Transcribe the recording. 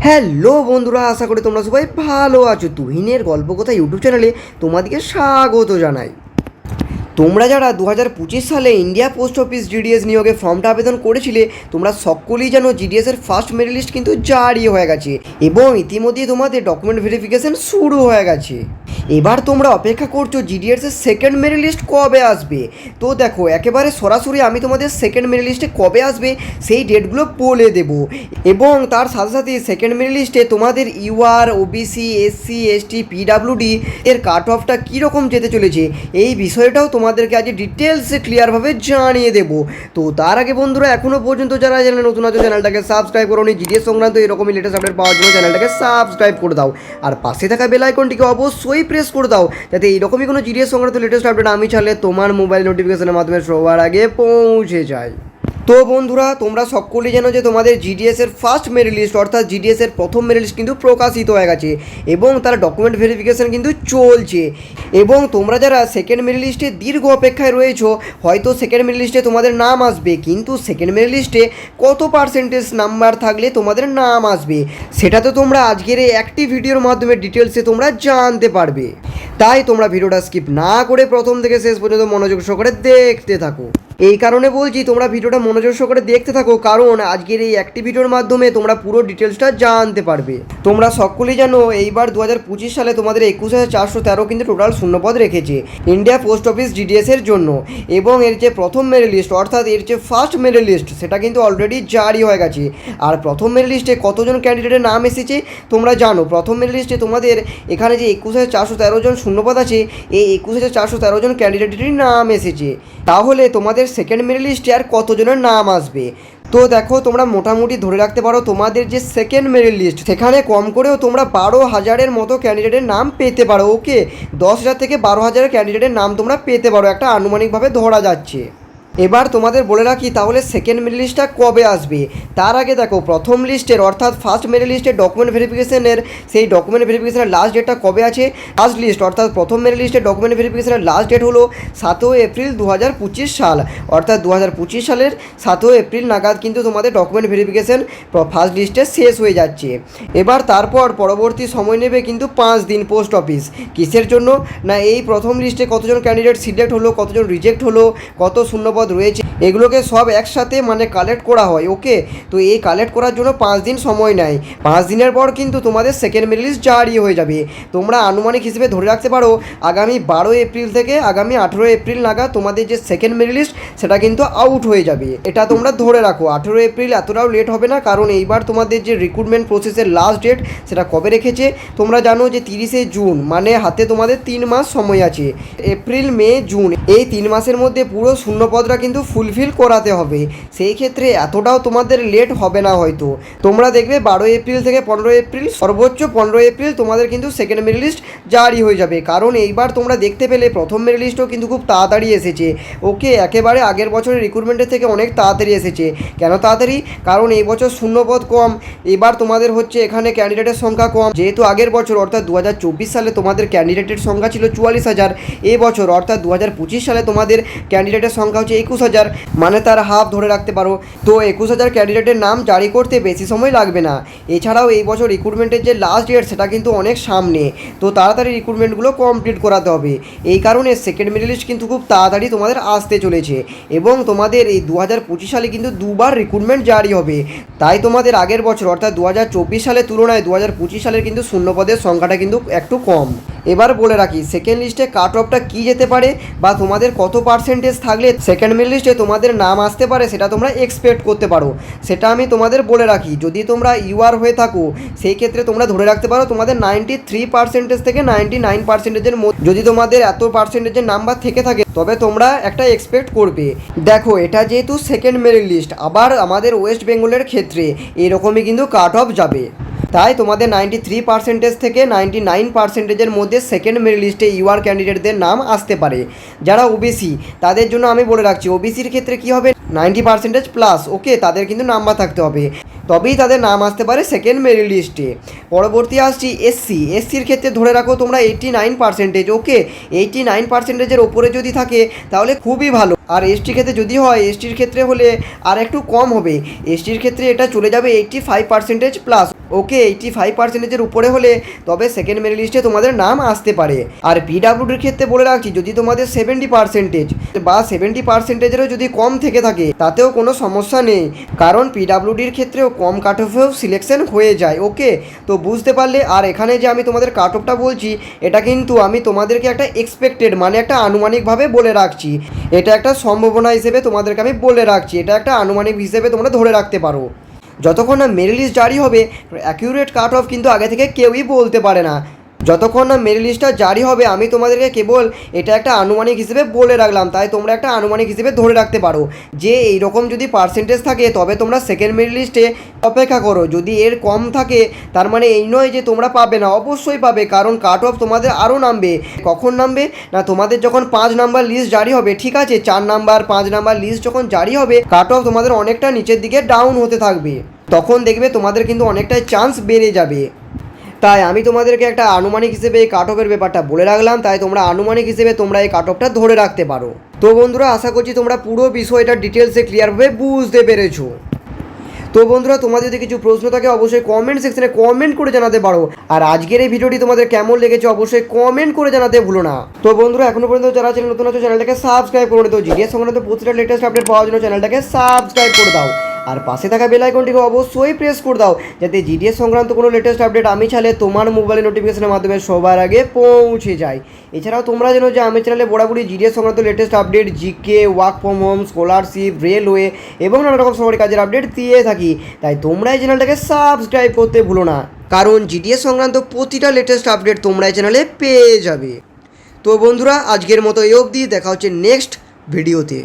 Hello বন্ধুরা, আশা করি তোমরা সবাই ভালো আছো। তুহিনের গল্প কথা ইউটিউব চ্যানেলে তোমাদেরকে স্বাগত জানাই। তোমরা যারা 2025 সালে ইন্ডিয়া পোস্ট অফিস জিডিএস নিয়োগে ফর্মটা আবেদন করেছিলে, তোমরা সকলেই জানো জিডিএসের ফার্স্ট মেরিট লিস্ট কিন্তু জারি হয়ে গেছে এবং ইতিমধ্যে তোমাদের ডকুমেন্ট ভেরিফিকেশন শুরু হয়ে গেছে। এবার তোমরা অপেক্ষা করছো জিডিএসের সেকেন্ড মেরিট লিস্ট কবে আসবে। তো দেখো, একেবারে সরাসরি আমি তোমাদের সেকেন্ড মেরিট লিস্টে কবে আসবে সেই ডেটগুলো বলে দেবো এবং তার সাথে সাথে সেকেন্ড মেরিট লিস্টে তোমাদের UR, OBC, SC, ST, PWD এর কাট অফটা কীরকম যেতে চলেছে এই বিষয়টাও তোমাদেরকে আজ ডিটেলসে ক্লিয়ারভাবে জানিয়ে দেবো। তো তার আগে বন্ধুরা, এখনও পর্যন্ত যারা চ্যানেলে নতুন আছে চ্যানেলটাকে সাবস্ক্রাইব করো, জিডিএস সংক্রান্ত এরকমই লেটেস্ট আপডেট পাওয়ার জন্য চ্যানেলটাকে সাবস্ক্রাইব করে দাও আর পাশে থাকা বেল আইকনটিকে অবশ্যই প্রেস করে দাও যাতে এইরকমই কোনো জিডিএস সংক্রান্ত লেটেস্ট আপডেট আমি চাইলে তোমার মোবাইল নোটিফিকেশনের মাধ্যমে সবার আগে পৌঁছে যায়। তো বন্ধুরা, তোমরা সকলেই জানো যে তোমাদের জিডিএসের ফার্স্ট মেরিট লিস্ট অর্থাৎ জিডিএসের প্রথম মেরিট লিস্ট কিন্তু প্রকাশিত হয়ে গেছে এবং তার ডকুমেন্ট ভেরিফিকেশান কিন্তু চলছে। এবং তোমরা যারা সেকেন্ড মেরিট লিস্টে দীর্ঘ অপেক্ষায় রয়েছো, হয়তো সেকেন্ড মেরিট লিস্টে তোমাদের নাম আসবে, কিন্তু সেকেন্ড মেরিট লিস্টে কত পার্সেন্টেজ নাম্বার থাকলে তোমাদের নাম আসবে সেটা তো তোমরা আজকের এই একটি ভিডিওর মাধ্যমে ডিটেলসে তোমরা জানতে পারবে। তাই তোমরা ভিডিওটা স্কিপ না করে প্রথম থেকে শেষ পর্যন্ত মনোযোগ সহকারে দেখতে থাকো। এই কারণে বলছি তোমরা ভিডিওটা মনোযোগ সহকারে দেখতে থাকো, কারণ আজকের এই একটি ভিডিওর মাধ্যমে তোমরা পুরো ডিটেলসটা জানতে পারবে। তোমরা সকলেই জানো এইবার 2025 সালে তোমাদের 21,413 কিন্তু টোটাল শূন্যপদ রেখেছে ইন্ডিয়া পোস্ট অফিস জিডিএস এর জন্য এবং এর যে প্রথম মেরিট লিস্ট অর্থাৎ এর যে ফার্স্ট মেরিট লিস্ট সেটা কিন্তু অলরেডি জারি হয়ে গেছে। আর প্রথম মেরিট লিস্টে কতজন ক্যান্ডিডেটের নাম এসেছে তোমরা জানো। প্রথম মেরিট লিস্টে তোমাদের এখানে যে 21,413 জন শূন্যপদ আছে, এই 21,413 জন ক্যান্ডিডেটেরই নাম এসেছে। তাহলে তোমাদের সেকেন্ড মেরিট লিস্টে আর কতজনের নাম আসবে? তো দেখো, তোমরা মোটামুটি ধরে রাখতে পারো তোমাদের যে সেকেন্ড মেরিট লিস্ট সেখানে কম করেও তোমরা 12,000-এর মতো ক্যান্ডিডেটের নাম পেতে পারো। ওকে, 10,000 থেকে 12,000 ক্যান্ডিডেটের নাম তোমরা পেতে পারো, একটা আনুমানিকভাবে ধরা যাচ্ছে। এবার তোমাদের বলে রাখি তাহলে সেকেন্ড মেরিট লিস্টটা কবে আসবে। তার আগে দেখো, প্রথম লিস্টের অর্থাৎ ফার্স্ট মেরিট লিস্টের ডকুমেন্ট ভেরিফিকেশনের সেই ডকুমেন্ট ভেরিফিকেশনের লাস্ট ডেটটা কবে আছে। ফার্স্ট লিস্ট অর্থাৎ প্রথম মেরিট লিস্টের ডকুমেন্ট ভেরিফিকেশনের লাস্ট ডেট হলো 7 এপ্রিল 2025 সাল, অর্থাৎ 2025 সালের 7 এপ্রিল নাগাদ কিন্তু তোমাদের ডকুমেন্ট ভেরিফিকেশন ফার্স্ট লিস্টে শেষ হয়ে যাচ্ছে। এবার তারপর পরবর্তী সময় নেবে কিন্তু 5 দিন পোস্ট অফিস। কিসের জন্য না, এই প্রথম লিস্টে কতজন ক্যান্ডিডেট সিলেক্ট হলো, কতজন রিজেক্ট হলো, কত শূন্যপদ রয়েছে এগুলোকে সব একসাথে কালেক্ট করা হয়। ওকে, তো এই কালেক্ট করার জন্য 5 দিন সময় নেয়। 5 দিনের পর কিন্তু তোমাদের সেকেন্ড মেরিট লিস্ট জারি হয়ে যাবে। তোমরা আনুমানিক হিসেবে ধরে রাখতে পারো আগামী 12 এপ্রিল থেকে আগামী 18 এপ্রিল নাগাদ তোমাদের যে সেকেন্ড মেরিট লিস্ট সেটা কিন্তু আউট হয়ে যাবে। এটা তোমরা ধরে রাখো। 18 এপ্রিল এতটাও লেট হবে না, কারণ এইবার তোমাদের যে রিক্রুটমেন্ট প্রসেসের লাস্ট ডেট সেটা কবে রেখেছে তোমরা জানো যে 30 জুন, মানে হাতে তোমাদের 3 মাস সময় আছে। এপ্রিল, মে, জুন এই 3 মাসের মধ্যে পুরো শূন্যপদটা কিন্তু ফুলফিল করাতে হবে। সেই ক্ষেত্রে এতটাও তোমাদের লেট হবে না হয়তো। তোমরা দেখবে 12 এপ্রিল থেকে 15 এপ্রিল, সর্বোচ্চ 15 এপ্রিল তোমাদের কিন্তু সেকেন্ড মেরিট লিস্ট জারি হয়ে যাবে। কারণ এইবার তোমরা দেখতে পেলে প্রথম মেরিট লিস্টও কিন্তু খুব তাড়াতাড়ি এসেছে। ওকে, একেবারে আগের বছরের রিক্রুটমেন্টের থেকে অনেক তাড়াতাড়ি এসেছে। কেন তাড়াতাড়ি? কারণ এই বছর শূন্যপদ কম, এবার তোমাদের হচ্ছে এখানে ক্যান্ডিডেটের সংখ্যা কম। যেহেতু আগের বছর অর্থাৎ 2024 সালে তোমাদের ক্যান্ডিডেটের সংখ্যা ছিল 44,000, এই বছর অর্থাৎ 2025 সালে তোমাদের ক্যান্ডিডেটের সংখ্যা হচ্ছে 21,000, মানে তার হাফ ধরে রাখতে পারো। তো 21,000 ক্যান্ডিডেটের নাম জারি করতে বেশি সময় লাগবে না। এছাড়াও এই বছর রিক্রুটমেন্টের যে লাস্ট ডেট সেটা কিন্তু অনেক সামনে, তো তাড়াতাড়ি রিক্রুটমেন্টগুলো কমপ্লিট করাতে হবে। এই কারণে সেকেন্ড মেরিট লিস্ট কিন্তু খুব তাড়াতাড়ি তোমাদের আসতে চলেছে এবং তোমাদের এই 2025 সালে কিন্তু দুবার রিক্রুটমেন্ট জারি হবে। তাই তোমাদের আগের বছর অর্থাৎ 2024 সালের তুলনায় 2025 সালের কিন্তু শূন্যপদের সংখ্যাটা কিন্তু একটু কম। এবার বলে রাখি সেকেন্ড লিস্টে কাট অফটা কী যেতে পারে বা তোমাদের কত পার্সেন্টেজ থাকলে সেকেন্ড মেরিট লিস্টে তোমাদের নাম আসতে পারে সেটা তোমরা এক্সপেক্ট করতে পারো, সেটা আমি তোমাদের বলে রাখি। যদি তোমরা ইউআর হয়ে থাকো সেই ক্ষেত্রে তোমরা ধরে রাখতে পারো তোমাদের 93% থেকে 99%-এর মধ্যে যদি তোমাদের এত পার্সেন্টেজের নাম্বার থেকে থাকে তবে তোমরা একটা এক্সপেক্ট করবে। দেখো, এটা যেহেতু সেকেন্ড মেরিট লিস্ট, আবার আমাদের ওয়েস্ট বেঙ্গলের ক্ষেত্রে এরকমই কিন্তু কাট অফ যাবে। তাই তোমাদের 93% থেকে 99%-এর মধ্যে সেকেন্ড মেরিট লিস্টে ইউআর ক্যান্ডিডেটদের নাম আসতে পারে। যারা ওবিসি তাদের জন্য আমি বলে রাখছি, ওবিসির ক্ষেত্রে কী হবে 90% প্লাস, ওকে, তাদের কিন্তু নাম্বার থাকতে হবে, তবেই তাদের নাম আসতে পারে সেকেন্ড মেরিট লিস্টে। পরবর্তী আসছি এসসির ক্ষেত্রে ধরে রাখো তোমরা 89%, ওকে, 89%-এর ওপরে যদি থাকে তাহলে খুবই ভালো। আর এসটির ক্ষেত্রে যদি হয়, এসটির ক্ষেত্রে হলে আর একটু কম হবে, এসটির ক্ষেত্রে এটা চলে যাবে 85% প্লাস। ওকে 85%-এর উপরে হলে তবে সেকেন্ড মেরিট লিস্টে তোমাদের নাম আসতে পারে। আর পিডাব্লিউডির ক্ষেত্রে বলে রাখছি, যদি তোমাদের 70% বা 70%-এরও যদি কম থেকে থাকে তাতেও কোনো সমস্যা নেই, কারণ পিডাব্লিউডির ক্ষেত্রেও কম কাট অফেও সিলেকশন হয়ে যায়। ওকে, তো বুঝতে পারলে। আর এখানে যে আমি তোমাদের কাট অফটা বলছি, এটা কিন্তু আমি তোমাদেরকে একটা এক্সপেক্টেড মানে একটা আনুমানিকভাবে বলে রাখছি। এটা একটা সম্ভাবনা হিসেবে তোমাদেরকে আমি বলে রাখছি, এটা একটা আনুমানিক হিসেবে তোমরা ধরে রাখতে পারো। যতক্ষণ না মেরিট লিস্ট জারি হবে, অ্যাকিউরেট কাট অফ কিন্তু আগে থেকে কেউই বলতে পারে না। যতক্ষণ না মেরিট লিস্টটা জারি হবে, আমি তোমাদেরকে কেবল এটা একটা আনুমানিক হিসেবে বলে রাখলাম, তাই তোমরা একটা আনুমানিক হিসেবে ধরে রাখতে পারো যে এইরকম যদি পার্সেন্টেজ থাকে তবে তোমরা সেকেন্ড মেরিট লিস্টে অপেক্ষা করো। যদি এর কম থাকে তার মানে এই নয় যে তোমরা পাবে না, অবশ্যই পাবে, কারণ কাট অফ তোমাদের আরও নামবে। কখন নামবে না, তোমাদের যখন 5 নাম্বার লিস্ট জারি হবে, ঠিক আছে, 4 নাম্বার 5 নাম্বার লিস্ট যখন জারি হবে, কাট অফ তোমাদের অনেকটা নিচের দিকে ডাউন হতে থাকবে, তখন দেখবে তোমাদের কিন্তু অনেকটাই চান্স বেড়ে যাবে। তাই আমি তোমাদেরকে একটা আনুমানিক হিসেবে এই কাট অফের ব্যাপারটা বলে রাখলাম, তাই তোমরা আনুমানিক হিসেবে তোমরা এই কাট অফটা ধরে রাখতে পারো। তো বন্ধুরা, আশা করছি তোমরা পুরো বিষয়টা ডিটেলসে ক্লিয়ারভাবে বুঝতে পেরেছো। তো বন্ধুরা, তোমাদের যদি কিছু প্রশ্ন থাকে অবশ্যই কমেন্ট সেকশনে কমেন্ট করে জানাতে পারো। আর আজকের এই ভিডিওটি তোমাদের কেমন লেগেছে অবশ্যই কমেন্ট করে জানাতে ভুলো না। তো বন্ধুরা, এখনো পর্যন্ত যারা চ্যানেল নতুন আছে চ্যানেলটাকে সাবস্ক্রাইব করে নিতে, জিডিএস সংক্রান্ত প্রতিটা লেটেস্ট আপডেট পাওয়ার জন্য চ্যানেলটাকে সাবস্ক্রাইব করে দাও। আর পাশে থাকা বেল আইকনটিকে অবশ্যই প্রেস করে দাও, যাতে জিডিএস সংক্রান্ত কোনো লেটেস্ট আপডেট আমি চাইলে তোমার মোবাইলে নোটিফিকেশনের মাধ্যমে সবার আগে পৌঁছে যায়। এছাড়াও তোমরা জানো যে আমি চ্যানেলে বরাবরই জিডিএস সংক্রান্ত latest update, GK, work from home, scholarship, railway এবং নানা রকম সরকারি কাজের আপডেট দিয়ে থাকি। তাই তোমরা এই চ্যানেলটাকে সাবস্ক্রাইব করতে ভুলো না, কারণ জিডিএস সংক্রান্ত প্রতিটা লেটেস্ট আপডেট তোমরা এই চ্যানেলে পেয়ে যাবে। তো বন্ধুরা, আজকের মতো এই অবধি, দেখা হচ্ছে নেক্সট ভিডিওতে।